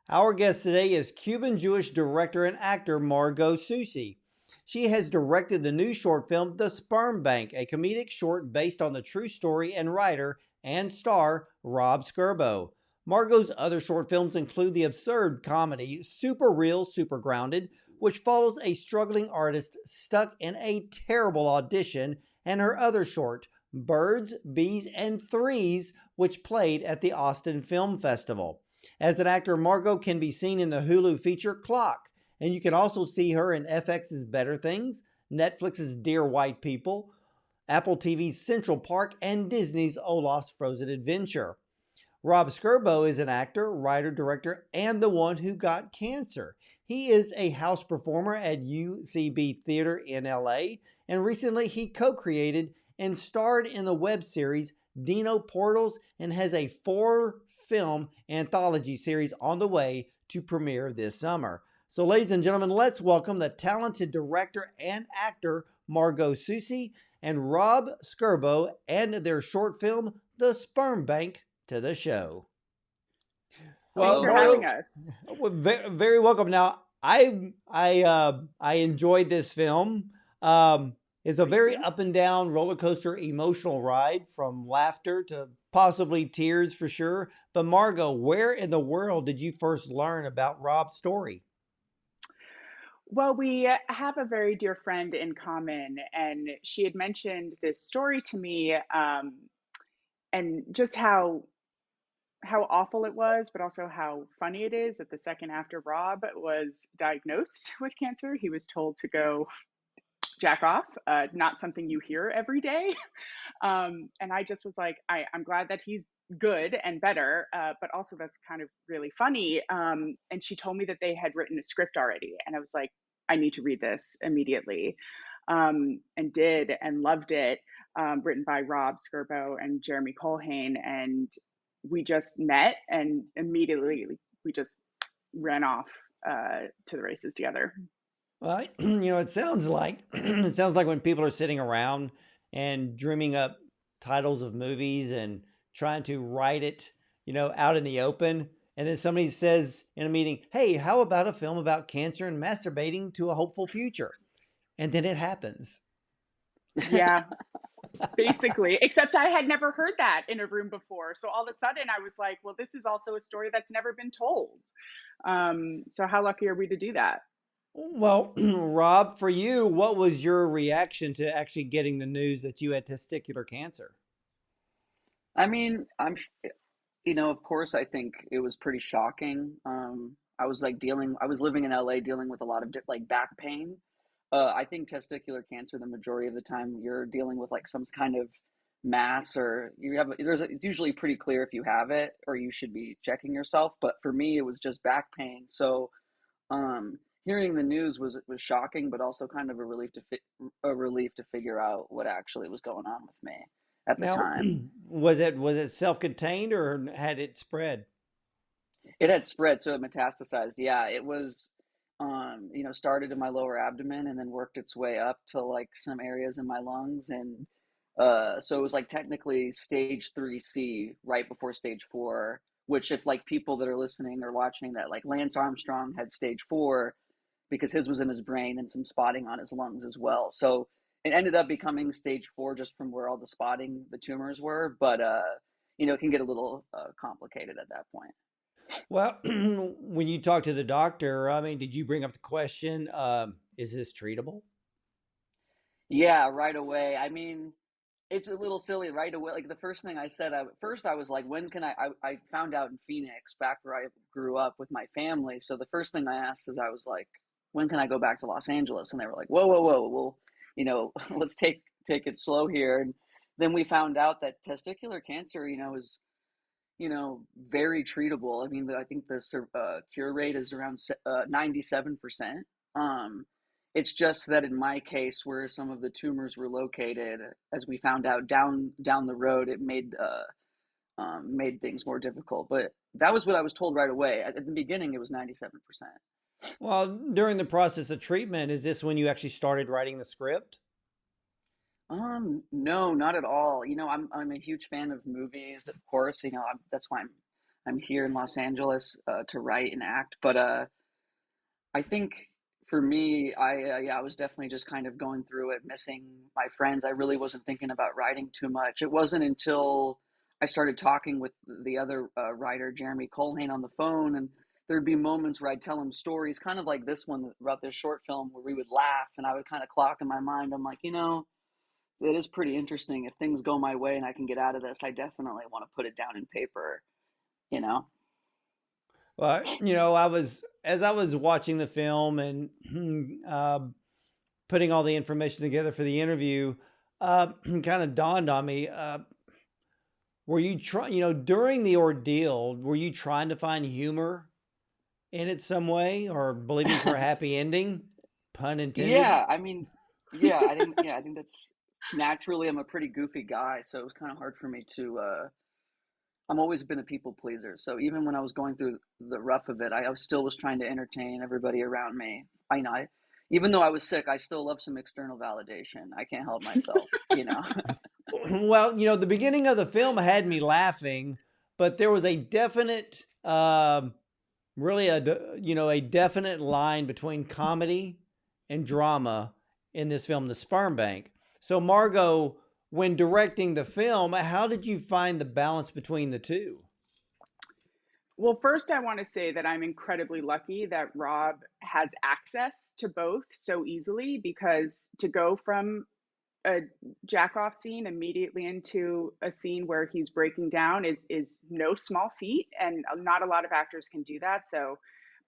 Our guest today is Cuban-Jewish director and actor Margaux Susi. She has directed the new short film The Sperm Bank, a comedic short based on the true story and writer and star Rob Scerbo. Margot's other short films include the absurd comedy Super Real, Super Grounded, which follows a struggling artist stuck in a terrible audition, and her other short, Birds, Bees, and Threes, which played at the Austin Film Festival. As an actor, Margaux can be seen in the Hulu feature Clock, and you can also see her in FX's Better Things, Netflix's Dear White People, Apple TV's Central Park, and Disney's Olaf's Frozen Adventure. Rob Scerbo is an actor, writer, director, and the one who got cancer. He is a house performer at UCB Theater in LA, and recently he co-created and starred in the web series Dino Portals and has a 4-film anthology series on the way to premiere this summer. So ladies and gentlemen, let's welcome the talented director and actor Margaux Susi and Rob Scerbo and their short film The Sperm Bank to the show. Thanks Well, for having Margaux, us. very, very welcome. Now, I enjoyed this film. It's a Thank very you. up and down roller coaster emotional ride, from laughter to possibly tears for sure. But Margaux, where in the world did you first learn about Rob's story? Well, we have a very dear friend in common, and she had mentioned this story to me, and just how awful it was, but also how funny it is that the second after Rob was diagnosed with cancer, he was told to go jack off. Not something you hear every day. And I just was like, I'm glad that he's good and better, but also that's kind of really funny. And she told me that they had written a script already, and I was like, I need to read this immediately, and did and loved it. Written by Rob Scerbo and Jeremy Colhane, and we just met and immediately we just ran off to the races together. Well, it sounds like it sounds like when people are sitting around and dreaming up titles of movies and trying to write it, out in the open, and then somebody says in a meeting, "Hey, how about a film about cancer and masturbating to a hopeful future?" And then it happens. Yeah, basically, except I had never heard that in a room before. So all of a sudden I was like, well, this is also a story that's never been told. So how lucky are we to do that? Well, Rob, for you, what was your reaction to actually getting the news that you had testicular cancer? I mean, of course, I think it was pretty shocking. I was living in LA dealing with a lot of like back pain. I think testicular cancer, the majority of the time, you're dealing with like some kind of mass, or it's usually pretty clear if you have it or you should be checking yourself. But for me, it was just back pain. So, hearing the news was shocking, but also kind of a relief to figure out what actually was going on with me at the Now, time. was it self-contained or had it spread? It had spread, so it metastasized. Yeah, it was, started in my lower abdomen and then worked its way up to like some areas in my lungs, and so it was like technically stage 3C, right before stage 4. Which, if like people that are listening or watching that, like Lance Armstrong had stage 4, because his was in his brain and some spotting on his lungs as well. So it ended up becoming stage 4 just from where all the tumors were. But it can get a little complicated at that point. Well, when you talked to the doctor, I mean, did you bring up the question, is this treatable? Yeah, right away. I mean, it's a little silly right away. Like the first thing I said, first I was like, when can I found out in Phoenix, back where I grew up with my family. So the first thing I asked is, I was like, when can I go back to Los Angeles? And they were like, whoa, whoa, whoa. Well, let's take it slow here. And then we found out that testicular cancer, is, very treatable. I mean, I think the cure rate is around 97%. Um, it's just that in my case, where some of the tumors were located, as we found out down the road, it made things more difficult. But that was what I was told right away. At the beginning, it was 97%. Well, during the process of treatment, is this when you actually started writing the script? No, not at all. I'm a huge fan of movies, of course. That's why I'm here in Los Angeles to write and act. But I think for me, I was definitely just kind of going through it, missing my friends. I really wasn't thinking about writing too much. It wasn't until I started talking with the other writer, Jeremy Colhane, on the phone, and there'd be moments where I'd tell him stories, kind of like this one about this short film, where we would laugh, and I would kind of clock in my mind. I'm like, it is pretty interesting. If things go my way and I can get out of this, I definitely want to put it down in paper, you know? Well, as I was watching the film and uh, putting all the information together for the interview, kind of dawned on me. Were you trying, during the ordeal, were you trying to find humor in it some way, or believing for a happy ending? Pun intended. Yeah, I mean, I think that's naturally I'm a pretty goofy guy, so it was kind of hard for me to I'm always been a people pleaser. So even when I was going through the rough of it, I still was trying to entertain everybody around me. Even though I was sick, I still love some external validation. I can't help myself, you know. Well, the beginning of the film had me laughing, but there was a definite, really a definite line between comedy and drama in this film, The Sperm Bank. So, Margaux, when directing the film, how did you find the balance between the two? Well, first, I want to say that I'm incredibly lucky that Rob has access to both so easily, because to go from a jack off scene immediately into a scene where he's breaking down is no small feat, and not a lot of actors can do that. So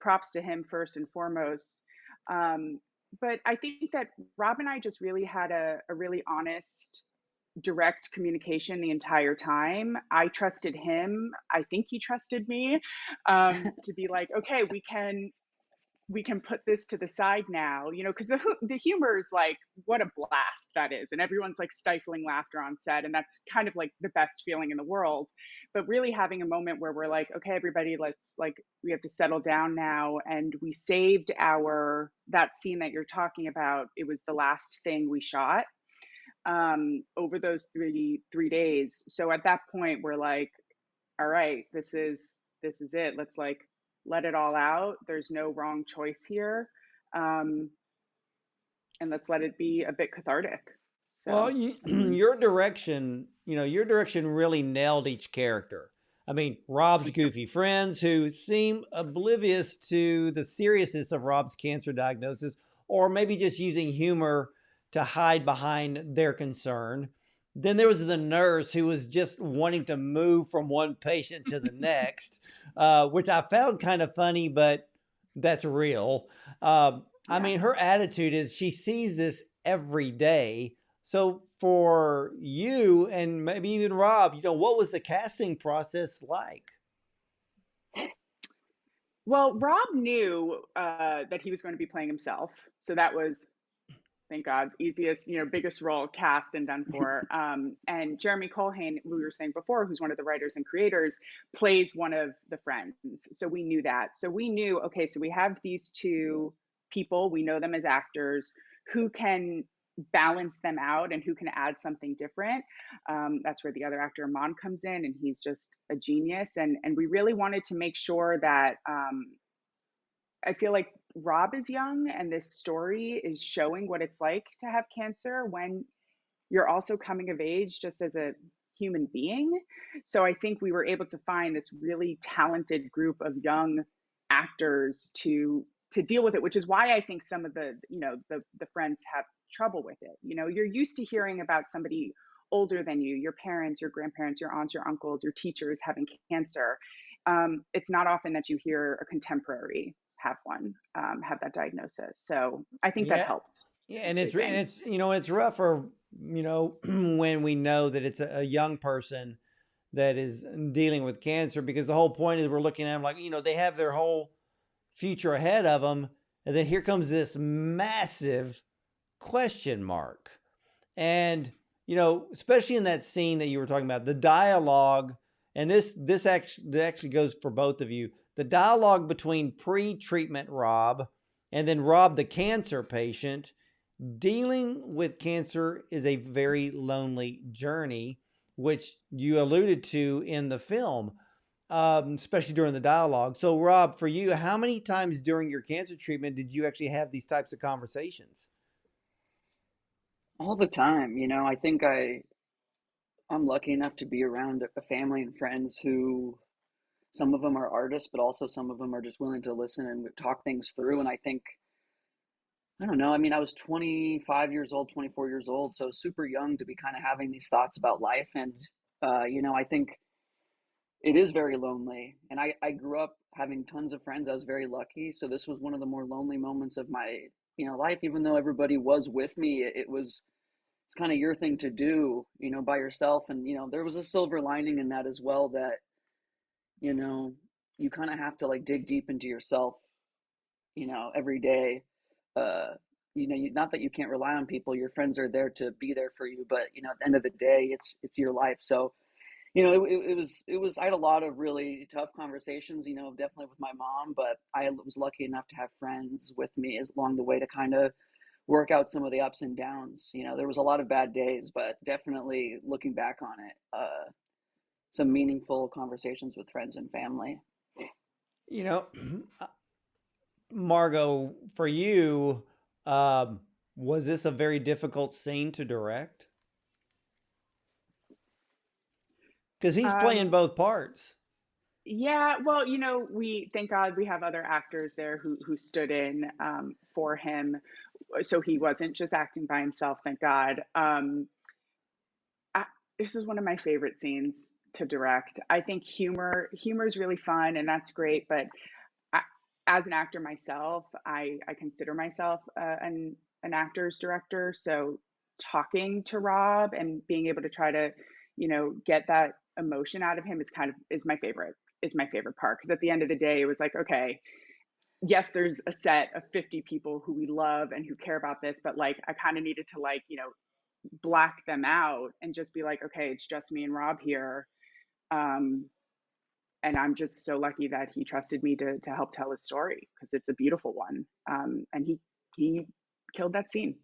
props to him first and foremost. But I think that Rob and I just really had a really honest, direct communication the entire time. I trusted him. I think he trusted me, to be like, okay, we can put this to the side now, because the humor is like, what a blast that is, and everyone's like stifling laughter on set, and that's kind of like the best feeling in the world. But really having a moment where we're like, okay, everybody, let's, like, we have to settle down now, and we saved that scene that you're talking about. It was the last thing we shot over those three days. So at that point, we're like, all right, this is it. Let's, like, let it all out. There's no wrong choice here. Um, and let's let it be a bit cathartic. Well, So, your direction really nailed each character. I mean, Rob's thank you. goofy friends who seem oblivious to the seriousness of Rob's cancer diagnosis, or maybe just using humor to hide behind their concern. Then there was the nurse who was just wanting to move from one patient to the next, which I found kind of funny, but that's real. I Yeah. mean, her attitude is she sees this every day. So for you and maybe even Rob, what was the casting process like? Well, Rob knew that he was going to be playing himself. So that was, thank God, easiest, biggest role cast and done for. And Jeremy Colhane, who we were saying before, who's one of the writers and creators, plays one of the friends. So we knew that. So we knew, okay, so we have these two people, we know them as actors, who can balance them out and who can add something different. That's where the other actor, Amon, comes in, and he's just a genius. And we really wanted to make sure that I feel like Rob is young, and this story is showing what it's like to have cancer when you're also coming of age just as a human being. So I think we were able to find this really talented group of young actors to deal with it, which is why I think some of the friends have trouble with it. You're used to hearing about somebody older than you, your parents, your grandparents, your aunts, your uncles, your teachers having cancer. It's not often that you hear a contemporary have that diagnosis. So I think that Yeah, helped yeah, with and shaping. it's rougher, when we know that it's a young person that is dealing with cancer, because the whole point is we're looking at them like, they have their whole future ahead of them, and then here comes this massive question mark. And especially in that scene that you were talking about, the dialogue, and this actually goes for both of you. The dialogue between pre-treatment Rob and then Rob the cancer patient. Dealing with cancer is a very lonely journey, which you alluded to in the film. especially during the dialogue. So, Rob, for you, how many times during your cancer treatment did you actually have these types of conversations? All the time. I think I'm lucky enough to be around a family and friends who, some of them are artists, but also some of them are just willing to listen and talk things through. And I think, I don't know, I mean, I was 25 years old, 24 years old, so super young to be kind of having these thoughts about life. And, I think it is very lonely. And I grew up having tons of friends. I was very lucky. So this was one of the more lonely moments of my, life, even though everybody was with me. It was, it's kind of your thing to do, by yourself. And, there was a silver lining in that as well, that, you know, you kind of have to like dig deep into yourself, every day. Uh, not that you can't rely on people. Your friends are there to be there for you, but at the end of the day, it's your life. So, it was. I had a lot of really tough conversations, definitely with my mom, but I was lucky enough to have friends with me as along the way to kind of work out some of the ups and downs. There was a lot of bad days, but definitely looking back on it, some meaningful conversations with friends and family. You know, Margot, for you, um, was this a very difficult scene to direct? Because he's playing Um, both parts. yeah, well, we thank God we have other actors there who stood in for him, so he wasn't just acting by himself. Thank God. I, this is one of my favorite scenes to direct. I think humor is really fun, and that's great. But I, as an actor myself, I consider myself an actor's director. So talking to Rob and being able to try to, get that emotion out of him is my favorite. Is my favorite part, because at the end of the day, it was like, okay, yes, there's a set of 50 people who we love and who care about this, but like I kind of needed to, like, black them out and just be like, okay, it's just me and Rob here. Um, and I'm just so lucky that he trusted me to help tell his story, because it's a beautiful one. And he killed that scene.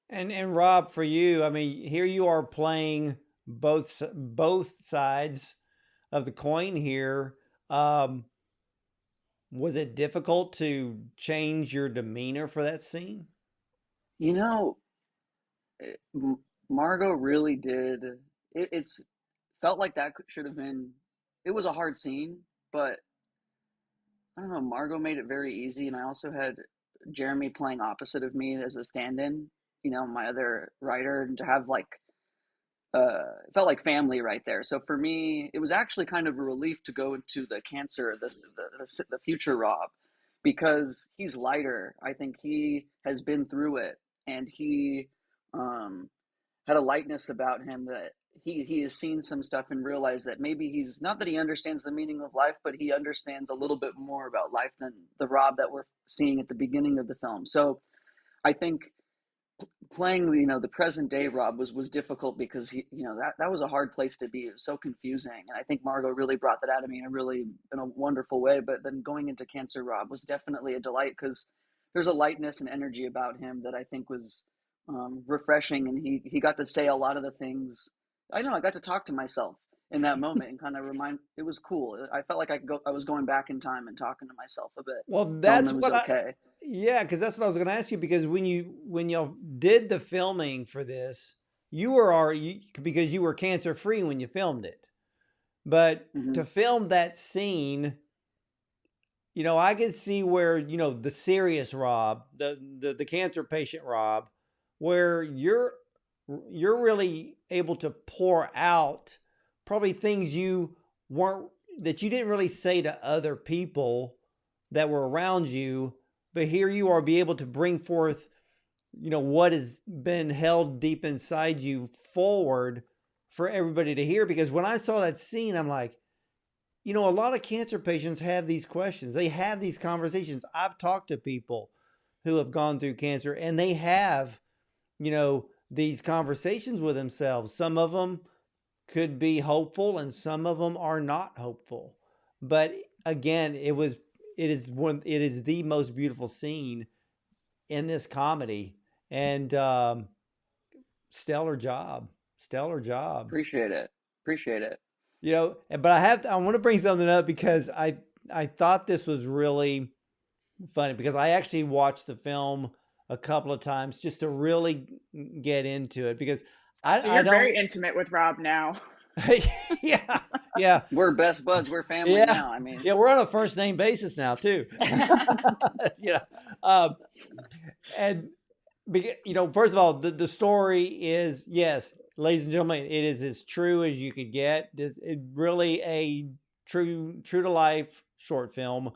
And Rob, for you, I mean, here you are playing both sides of the coin here. Um, was it difficult to change your demeanor for that scene? You know, Margot really did. It's felt like that should have been. It was a hard scene, but I don't know. Margot made it very easy, and I also had Jeremy playing opposite of me as a stand-in. My other writer, and to have like it felt like family right there. So for me, it was actually kind of a relief to go into the cancer, the future Rob, because he's lighter. I think he has been through it, and he um, had a lightness about him that he has seen some stuff and realized that maybe he's not that he understands the meaning of life, but he understands a little bit more about life than the Rob that we're seeing at the beginning of the film. So I think playing the present day Rob was difficult, because that was a hard place to be. It was so confusing, and I think Margot really brought that out of me in a wonderful way. But then going into Cancer Rob was definitely a delight, because there's a lightness and energy about him that I think was refreshing, and he got to say a lot of the things. I know I got to talk to myself in that moment and kind of remind. It was cool. I felt like I was going back in time and talking to myself a bit, Well, telling that's him it was what I okay. yeah, because that's what I was going to ask you. Because when y'all did the filming for this, you were already because you were cancer free when you filmed it. But Hmm. to film that scene, I could see where the serious Rob, the cancer patient Rob, where you're really able to pour out probably things you weren't that you didn't really say to other people that were around you, but here you are be able to bring forth what has been held deep inside you forward for everybody to hear. Because when I saw that scene, I'm like, a lot of cancer patients have these questions. They have these conversations. I've talked to people who have gone through cancer, and they have, these conversations with themselves. Some of them could be hopeful and some of them are not hopeful. But again, it is the most beautiful scene in this comedy, and stellar job. Stellar job. Appreciate it. Appreciate it. But I want to bring something up because I thought this was really funny because I actually watched the film a couple of times just to really get into it because So I you're very don't. intimate with Rob now. Yeah, yeah, We're best buds. We're family yeah, now. I mean, yeah. We're on a first name basis now too. you know, um, and first of all, the story is, yes, ladies and gentlemen, it is as true as you could get. This it really a true to life short film.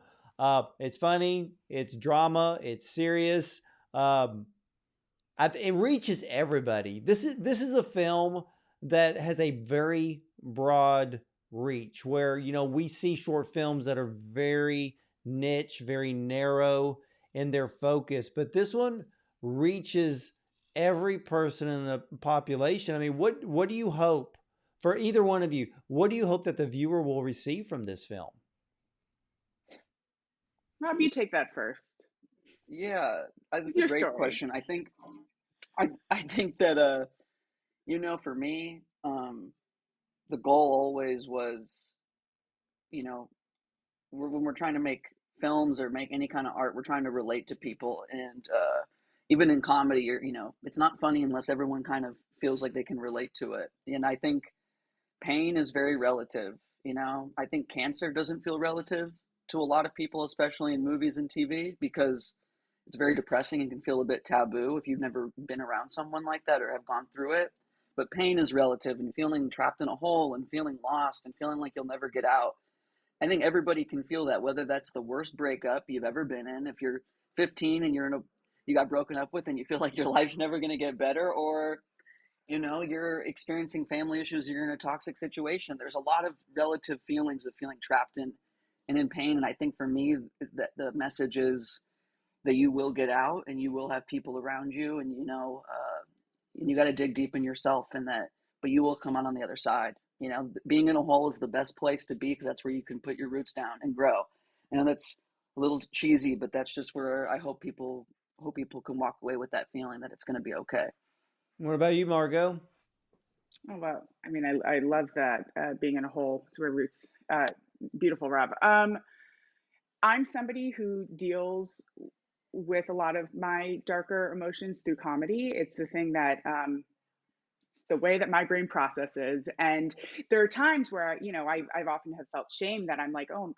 It's funny, it's drama, it's serious. Um, it reaches everybody. This is a film that has a very broad reach where we see short films that are very niche, very narrow in their focus, but this one reaches every person in the population. I mean, what do you hope for either one of you? What do you hope that the viewer will receive from this film? Rob, you take that first. yeah, It's that's a your great story. question. I think that for me, the goal always was, you know, when we're trying to make films or make any kind of art, we're trying to relate to people, and even in comedy, it's not funny unless everyone kind of feels like they can relate to it. And I think pain is very relative. I think cancer doesn't feel relative to a lot of people, especially in movies and TV, because it's very depressing and can feel a bit taboo if you've never been around someone like that or have gone through it. But pain is relative, and feeling trapped in a hole and feeling lost and feeling like you'll never get out. I think everybody can feel that, whether that's the worst breakup you've ever been in. If you're 15 and you got broken up with and you feel like your life's never going to get better, or you're experiencing family issues, you're in a toxic situation. There's a lot of relative feelings of feeling trapped in and in pain. And I think for me, that the message is that you will get out and you will have people around you, and and you got to dig deep in yourself, and that, but you will come out on the other side. Being in a hole is the best place to be because that's where you can put your roots down and grow. That's a little cheesy, but that's just where I hope people can walk away with that feeling that it's going to be okay. What about you, Margot? Oh, well, I mean, I love that, being in a hole to where roots. Beautiful, Rob. I'm somebody who deals with a lot of my darker emotions through comedy. It's the thing that, it's the way that my brain processes. And there are times where, I've often have felt shame that I'm like, oh,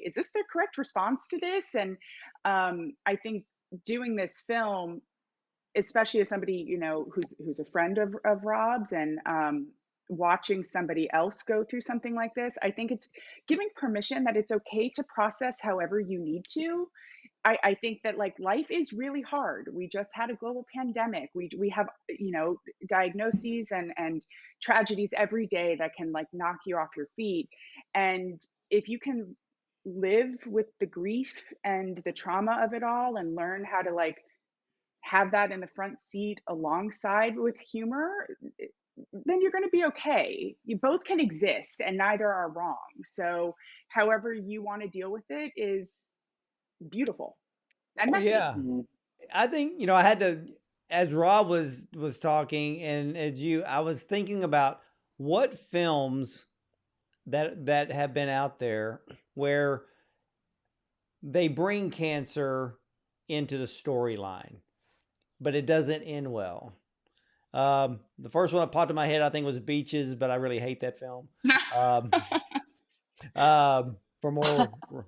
is this the correct response to this? And I think doing this film, especially as somebody who's a friend of Rob's, and watching somebody else go through something like this, I think it's giving permission that it's okay to process however you need to. I think that, like, life is really hard. We just had a global pandemic. We have diagnoses and tragedies every day that can, like, knock you off your feet. And if you can live with the grief and the trauma of it all and learn how to, like, have that in the front seat alongside with humor, then you're going to be okay. You both can exist and neither are wrong. So, however you want to deal with it is beautiful and Oh messy. yeah, Mm-hmm. I think I had to, as Rob was talking, and as I was thinking about what films that have been out there where they bring cancer into the storyline, but it doesn't end well. The first one that popped in my head, I think, was Beaches, but I really hate that film. Um, for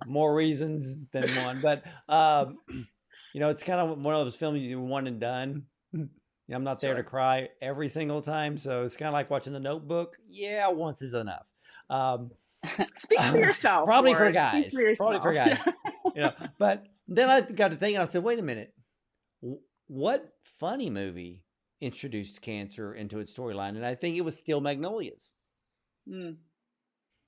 more reasons than one. But it's kind of one of those films you do one and done. I'm not there to Sure. cry every single time, so it's kind of like watching The Notebook. Yeah, once is enough. Um, Speak for yourself, probably for Ward. Speak for guys. Probably for yourself. guys. But then I got to thinking. I said, wait a minute. What funny movie introduced cancer into its storyline? And I think it was Steel Magnolias. Mm.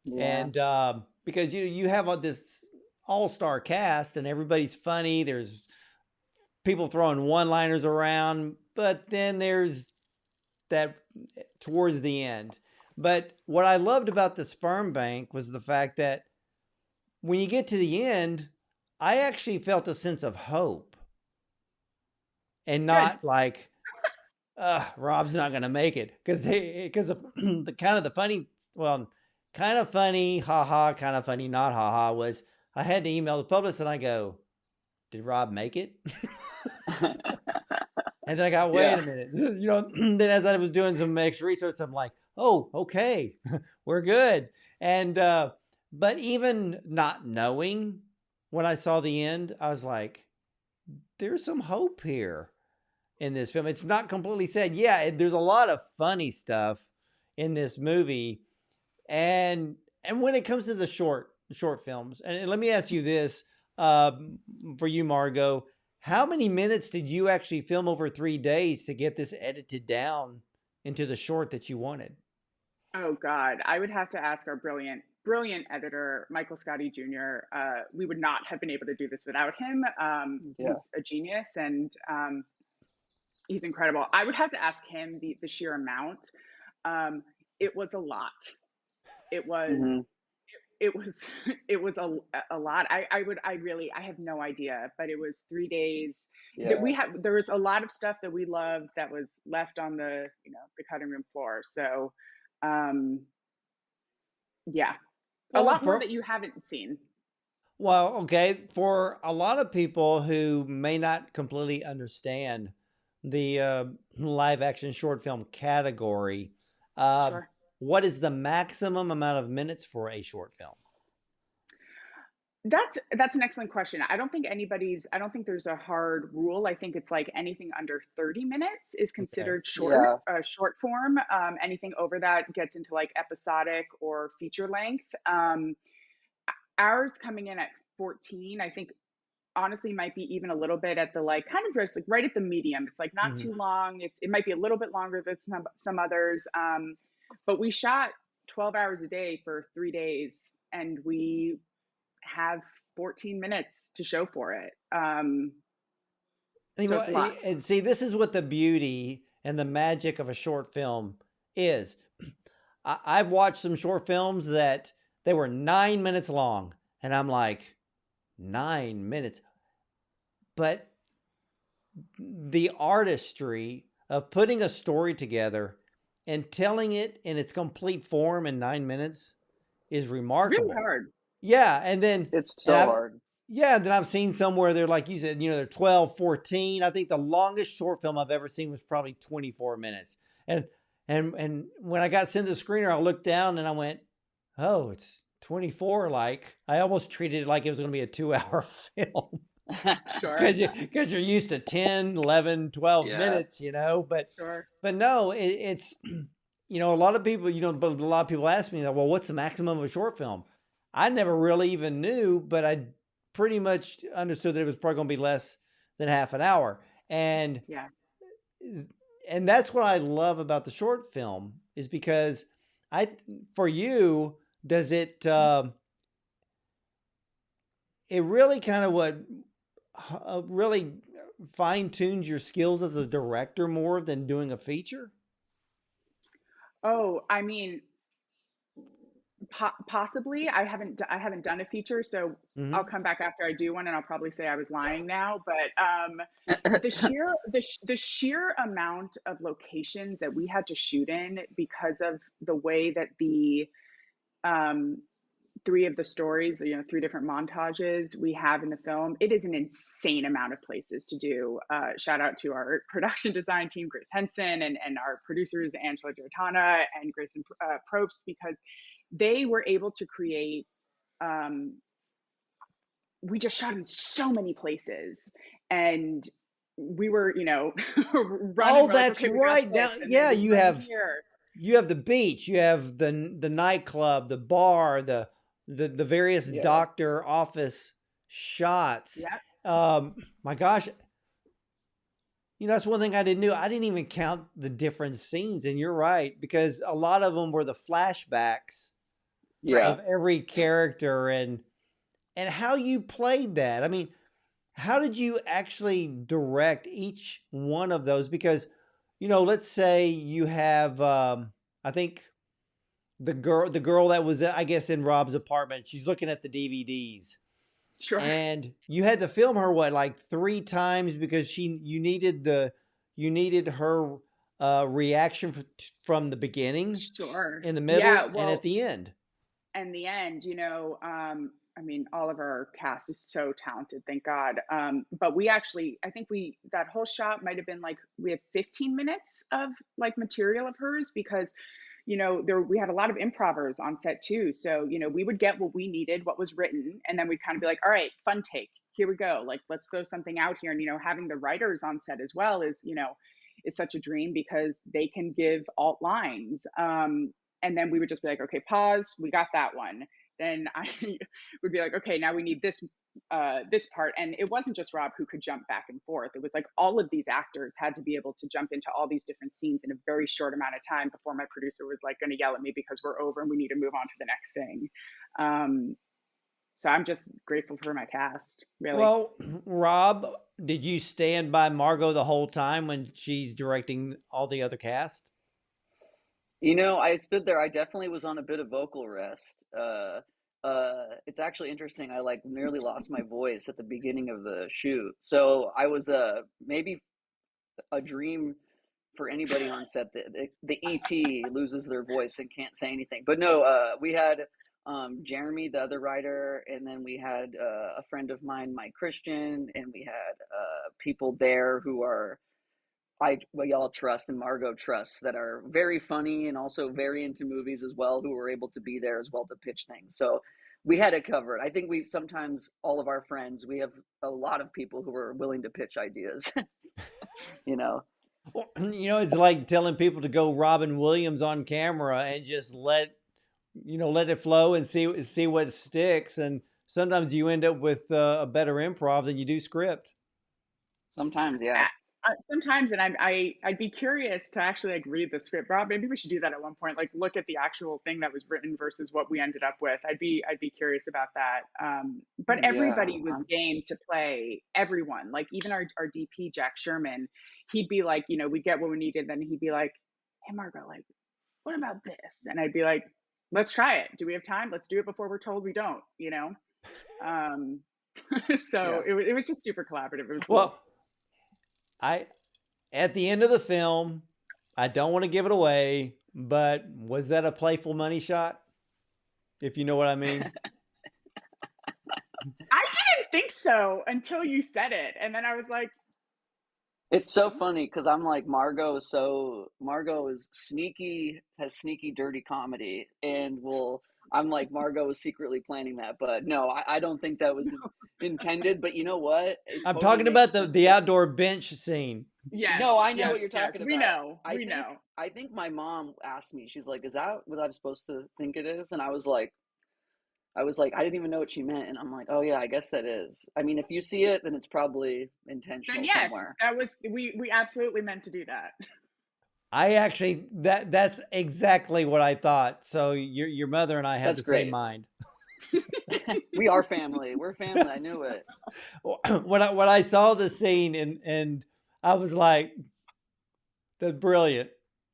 Yeah. And because you have this all-star cast and everybody's funny, there's people throwing one-liners around, but then there's that towards the end. But what I loved about the Sperm Bank was the fact that when you get to the end, I actually felt a sense of hope and Good. not like, Rob's not going to make it, because of the kind of the funny. Well, kind of funny, haha, kind of funny, not haha, was I had to email the publicist and I go, did Rob make it? And then I got, wait Yeah. a minute. Then as I was doing some extra research, I'm like, oh, okay, we're good. And, but even not knowing, when I saw the end, I was like, there's some hope here in this film. It's not completely sad. Yeah, there's a lot of funny stuff in this movie. And when it comes to the short films, and let me ask you this, for you, Margaux, how many minutes did you actually film over 3 days to get this edited down into the short that you wanted? Oh God, I would have to ask our brilliant editor, Michael Scotty Jr. We would not have been able to do this without him. Yeah. He's a genius, and he's incredible. I would have to ask him the sheer amount. It was a lot. It was Hmm. it was it was a lot. I have no idea, but it was 3 days that Yeah. there was a lot of stuff that we loved that was left on the cutting room floor. So um yeah, a Well, lot more that you haven't seen. okay, for a lot of people who may not completely understand the live action short film category, uh, Sure. what is the maximum amount of minutes for a short film? That's an excellent question. I don't think there's a hard rule. I think it's like anything under 30 minutes is Okay. considered Yeah. short form. Anything over that gets into like episodic or feature length. Ours coming in at 14, I think honestly might be even a little bit at the like kind of just like right at the medium. It's like not Mhm. too long. It might be a little bit longer than some others. But we shot 12 hours a day for 3 days, and we have 14 minutes to show for it. You So know, it's a lot. and see, this is what the beauty and the magic of a short film is. I've watched some short films that they were 9 minutes long, and I'm like, 9 minutes. But the artistry of putting a story together and telling it in its complete form in 9 minutes is It's really remarkable. hard. Yeah, and then It's and so I've hard. yeah, then I've seen somewhere they're like you said, they're 12, 14. I think the longest short film I've ever seen was probably 24 minutes. And and when I got sent the screener, I looked down and I went, "Oh, it's 24." Like I almost treated it like it was going to be a 2-hour film. Sure. Because you're used to 10, 11, 12 Yeah. minutes, but Sure. no, it's a lot of people, but a lot of people ask me, well, what's the maximum of a short film? I never really even knew, but I pretty much understood that it was probably going to be less than half an hour. And Yeah. that's what I love about the short film is because I for you, does it it really kind of really fine tunes your skills as a director more than doing a feature? Oh, I mean, possibly. I haven't done a feature, so I'll Hmm. come back after I do one, and I'll probably say I was lying now. But the sheer amount of locations that we had to shoot in because of the way that the um, three of the stories, three different montages we have in the film, it is an insane amount of places to do. Shout out to our production design team, Grace Henson, and our producers, Angela Giortana and Grayson Probst, because they were able to create, um, we just shot in so many places. And we were, running. Oh, We're like, that's okay, we got right. this. Now, And then yeah, we you run have here. the beach, you have the nightclub, the bar, the various Yeah. doctor office shots. Yeah. My gosh, that's one thing I didn't know. I didn't even count the different scenes, and you're right because a lot of them were the flashbacks Right. Yeah. of every character and how you played that. I mean, how did you actually direct each one of those? Because, let's say you have, I think the girl that was, I guess, in Rob's apartment. She's looking at the DVDs, Sure. and you had to film her what, like 3 times because you needed her reaction from the beginning, Sure. in the Yeah. middle, and at Well, the end. and the end, I mean, all of our cast is so talented, thank God. But we actually, I think that whole shot might have been like, we had 15 minutes of like material of hers because, we had a lot of improvers on set too. So, we would get what we needed, what was written, and then we'd kind of be like, all right, fun take, here we go. Like, let's throw something out here. And, having the writers on set as well is such a dream because they can give alt lines. And then we would just be like, okay, pause, we got that one. Then I would be like, okay, now we need this part. And it wasn't just Rob who could jump back and forth. It was like all of these actors had to be able to jump into all these different scenes in a very short amount of time before my producer was like going to yell at me because we're over and we need to move on to the next thing. So I'm just grateful for my cast, really. Well, Rob, did you stand by Margaux the whole time when she's directing all the other cast? I stood there. I definitely was on a bit of vocal rest. It's actually interesting. I like nearly lost my voice at the beginning of the shoot. So I was maybe a dream for anybody on set. The EP loses their voice and can't say anything. But no, we had Jeremy, the other writer, and then we had a friend of mine, Mike Christian, and we had people there who are we all trust and Margaux trusts that are very funny and also very into movies as well, who were able to be there as well to pitch things. So we had it covered. I think sometimes all of our friends, we have a lot of people who are willing to pitch ideas, Well, it's like telling people to go Robin Williams on camera and just let it flow and see what sticks. And sometimes you end up with a better improv than you do script. Sometimes, yeah. Sometimes, and I'd be curious to actually like read the script. Rob, maybe we should do that at one point. Like look at the actual thing that was written versus what we ended up with. I'd be curious about that. But everybody was game to play. Everyone, like even our DP Jack Sherman, he'd be like, we'd get what we needed, then he'd be like, hey Margaux, like what about this? And I'd be like, let's try it. Do we have time? Let's do it before we're told we don't. So Yeah. it was just super collaborative. It was cool. Well, at the end of the film, I don't want to give it away, but was that a playful money shot? If you know what I mean. I didn't think so until you said it. And then I was like, it's so funny because I'm like, Margaux is sneaky, has sneaky, dirty comedy. And I'm like, Margaux was secretly planning that. But no, I don't think that was intended. But you know what? I'm talking about the outdoor bench scene. Yes. No, I know what you're talking about. We know. I think my mom asked me, she's like, is that what I'm supposed to think it is? And I was like, I didn't even know what she meant. And I'm like, oh yeah, I guess that is. I mean, if you see it, then it's probably intentional then yes, somewhere. That was, we absolutely meant to do that. I actually, that's exactly what I thought. So your mother and I have the same mind. We are family. We're family. I knew it. When I saw the scene and I was like, that's brilliant.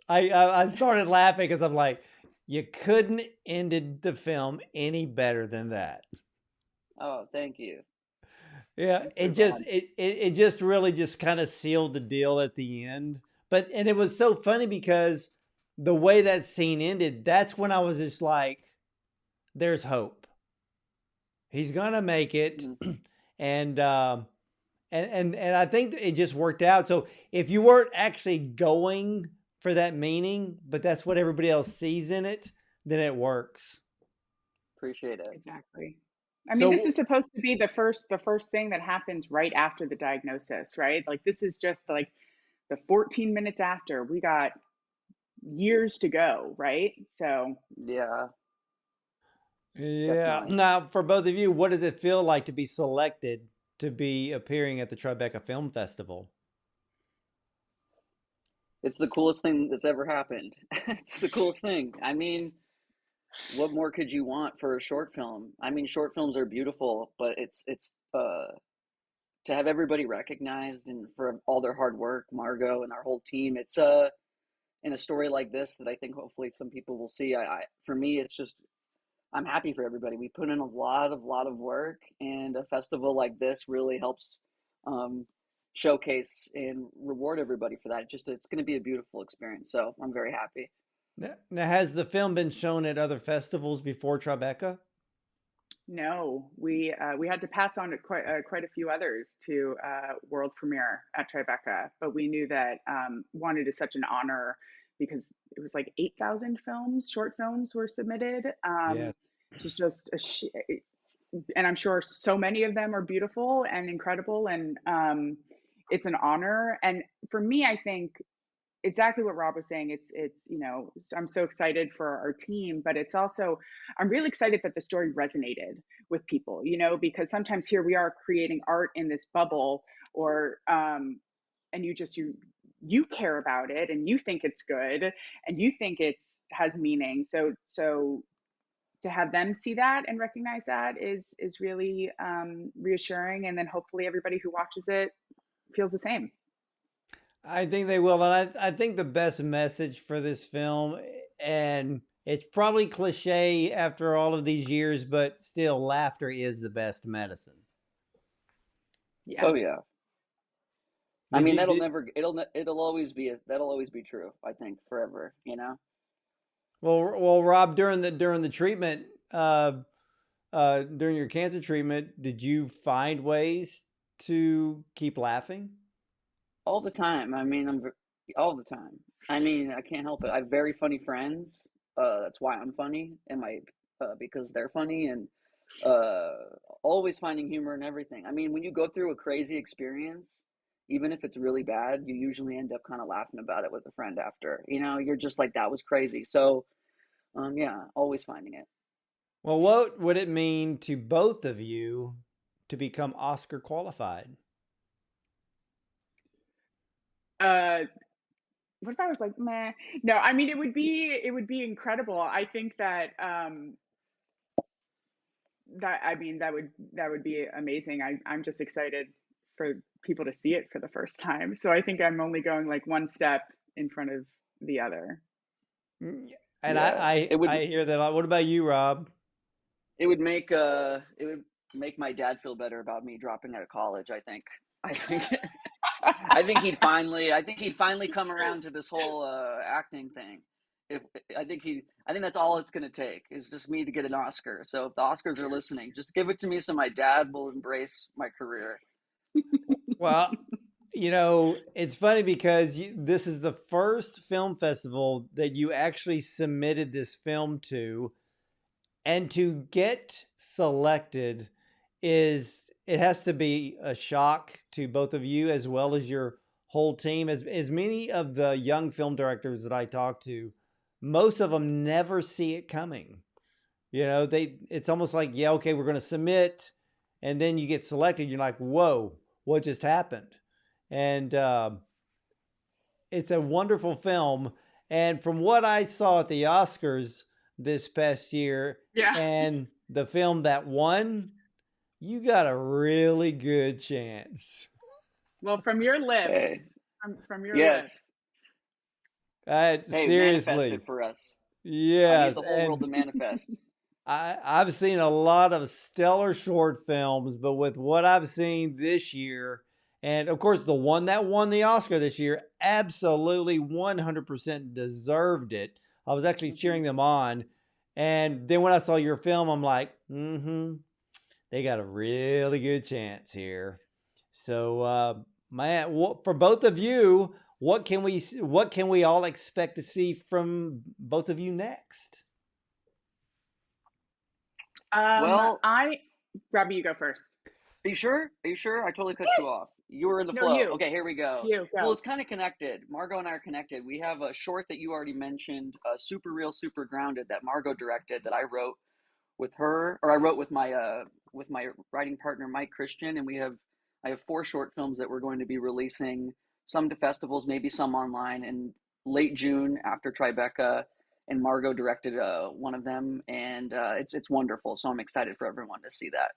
I started laughing because I'm like, you couldn't ended the film any better than that. Oh, thank you. Yeah, it just really just kind of sealed the deal at the end. And it was so funny because the way that scene ended, that's when I was just like, there's hope. He's gonna make it. And I think it just worked out. So if you weren't actually going for that meaning, but that's what everybody else sees in it, then it works. Appreciate it. Exactly. I mean, this is supposed to be the first thing that happens right after the diagnosis, right? Like this is just like the 14 minutes after. We got years to go, right? So yeah. Definitely. Now, for both of you, what does it feel like to be selected to be appearing at the Tribeca Film Festival? It's the coolest thing that's ever happened. It's the coolest thing. I mean, what more could you want for a short film? I mean, short films are beautiful, but it's to have everybody recognized and for all their hard work, Margaux and our whole team. It's in a story like this that I think hopefully some people will see. For me, it's just I'm happy for everybody. We put in a lot of work, and a festival like this really helps showcase and reward everybody for that. It's going to be a beautiful experience. So I'm very happy. Now, has the film been shown at other festivals before Tribeca? No, we had to pass on to quite a few others to world premiere at Tribeca, but we knew that one, it is such an honor because it was like 8,000 films, short films were submitted. Yeah. Which is just and I'm sure so many of them are beautiful and incredible, and it's an honor. And for me, I think exactly what Rob was saying. It's I'm so excited for our team, but it's also I'm really excited that the story resonated with people, because sometimes here we are creating art in this bubble, or and you care about it and you think it's good and you think it's has meaning. So to have them see that and recognize that is really reassuring, and then hopefully everybody who watches it feels the same. I think they will. And I think the best message for this film, and it's probably cliche after all of these years, but still, laughter is the best medicine. Yeah. Oh yeah. I Did mean, you that'll did never, it'll always be, that'll always be true, I think, forever, you know? well, Rob, during the treatment, during your cancer treatment, did you find ways to keep laughing? All the time. I mean, all the time. I mean, I can't help it. I have very funny friends. That's why I'm funny, and because they're funny, and uh, always finding humor in everything. I mean, when you go through a crazy experience, even if it's really bad, you usually end up kind of laughing about it with a friend after. You know, you're just like, that was crazy. So, yeah, always finding it. Well, what would it mean to both of you to become Oscar qualified? uh what if I was like, meh? No, I mean it would be incredible. I think that that would be amazing. I'm just excited for people to see it for the first time. So I think I'm only going like one step in front of the other. Mm, and Yeah, I hear that a lot. What about you, Rob? it would make my dad feel better about me dropping out of college. I think I think he'd finally come around to this whole acting thing. If I think that's all it's gonna take is just me to get an Oscar. So if the Oscars are listening, just give it to me so my dad will embrace my career. Well, it's funny because this is the first film festival that you actually submitted this film to, and to get selected is it has to be a shock to both of you as well as your whole team. As many of the young film directors that I talk to, most of them never see it coming. It's almost like, yeah, okay, we're going to submit, and then you get selected. You're like, whoa, what just happened? And it's a wonderful film. And from what I saw at the Oscars this past year, Yeah. and the film that won, you got a really good chance. Well, from your Hey, lips, from your yes. lips. Hey, manifest Seriously, it for us. I need yes. the whole world And to manifest. I've seen a lot of stellar short films, but with what I've seen this year, and of course, the one that won the Oscar this year absolutely 100% deserved it. I was actually Hmm. cheering them on. And then when I saw your film, I'm like, they got a really good chance here. So, man, for both of you, what can we all expect to see from both of you next? Well, I Robbie, you go first. are you sure? Are you sure? I totally cut you off. Yes. You were in the No, flow. you. Okay, here we go. You Well, go. it's kind of connected. Margot and I are connected. We have a short that you already mentioned, Super Real, Super Grounded, that Margot directed that I wrote with her, or I wrote with my writing partner Mike Christian, and I have four short films that we're going to be releasing, some to festivals, maybe some online, in late June after Tribeca. And Margot directed one of them, and it's wonderful. So I'm excited for everyone to see that.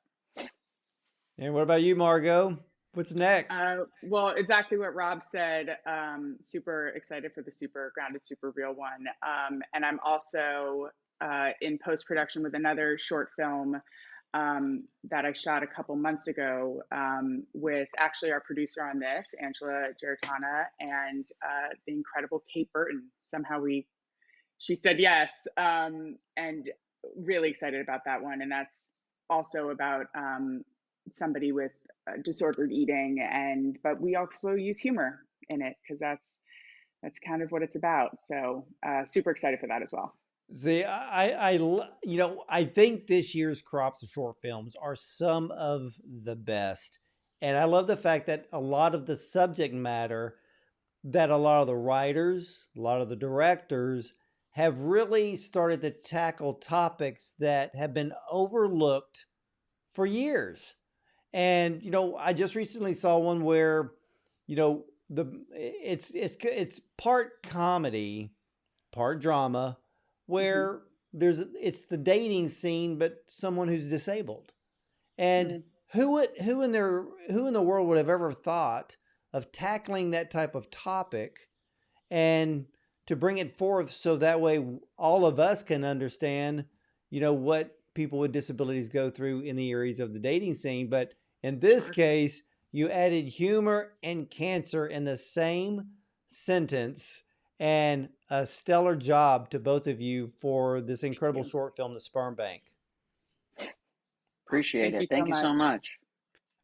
And what about you, Margot? What's next? Well, exactly what Rob said. Super excited for the super grounded, super real one. And I'm also in post production with another short film that I shot a couple months ago with actually our producer on this, Angela Geritana, and the incredible Kate Burton. Somehow we she said yes, and really excited about that one. And that's also about somebody with disordered eating, and but we also use humor in it because that's kind of what it's about. So super excited for that as well. See, I think this year's crops of short films are some of the best. And I love the fact that a lot of the subject matter that a lot of the writers, a lot of the directors have really started to tackle topics that have been overlooked for years. And I just recently saw one where, it's part comedy, part drama, Hmm. where it's the dating scene, but someone who's disabled. And Mm. who in the world would have ever thought of tackling that type of topic and to bring it forth so that way all of us can understand, what people with disabilities go through in the areas of the dating scene. But in this Sure. case, you added humor and cancer in the same sentence, and a stellar job to both of you for this Thank incredible you. short film, The Sperm Bank. Appreciate Thank you it. so Thank you so much. much.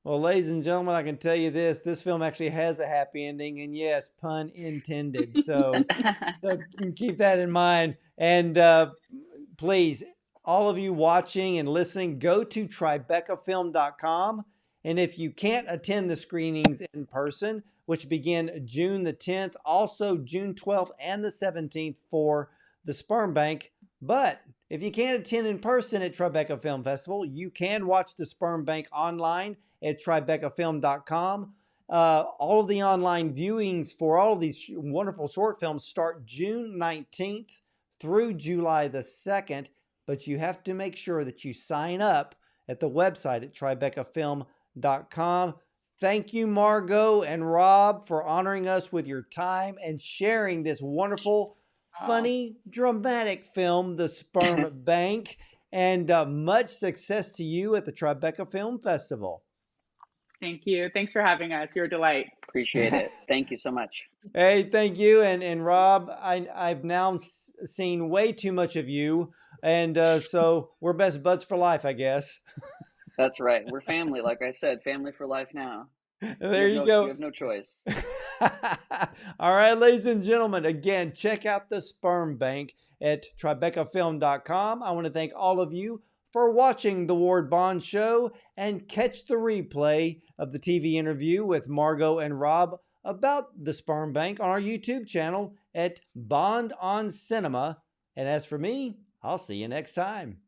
Well, ladies and gentlemen, I can tell you this film actually has a happy ending, and yes, pun intended. So keep that in mind. And please, all of you watching and listening, go to tribecafilm.com. And if you can't attend the screenings in person, which begin June the 10th, also June 12th and the 17th for the Sperm Bank. But if you can't attend in person at Tribeca Film Festival, you can watch the Sperm Bank online at tribecafilm.com. All of the online viewings for all of these wonderful short films start June 19th through July the 2nd, but you have to make sure that you sign up at the website at tribecafilm.com. Thank you, Margaux and Rob, for honoring us with your time and sharing this wonderful, Oh, funny, dramatic film, The Sperm Bank. And much success to you at the Tribeca Film Festival. thank you. Thanks for having us. You're a delight. Appreciate it. Thank you so much. Hey, thank you. And Rob, I've now seen way too much of you. And so we're best buds for life, I guess. That's right. We're family, like I said, family for life now. There you You go. have no choice. All right, ladies and gentlemen, again, check out the Sperm Bank at tribecafilm.com. I want to thank all of you for watching The Ward Bond Show, and catch the replay of the TV interview with Margaux and Rob about the Sperm Bank on our YouTube channel at Bond on Cinema. And as for me, I'll see you next time.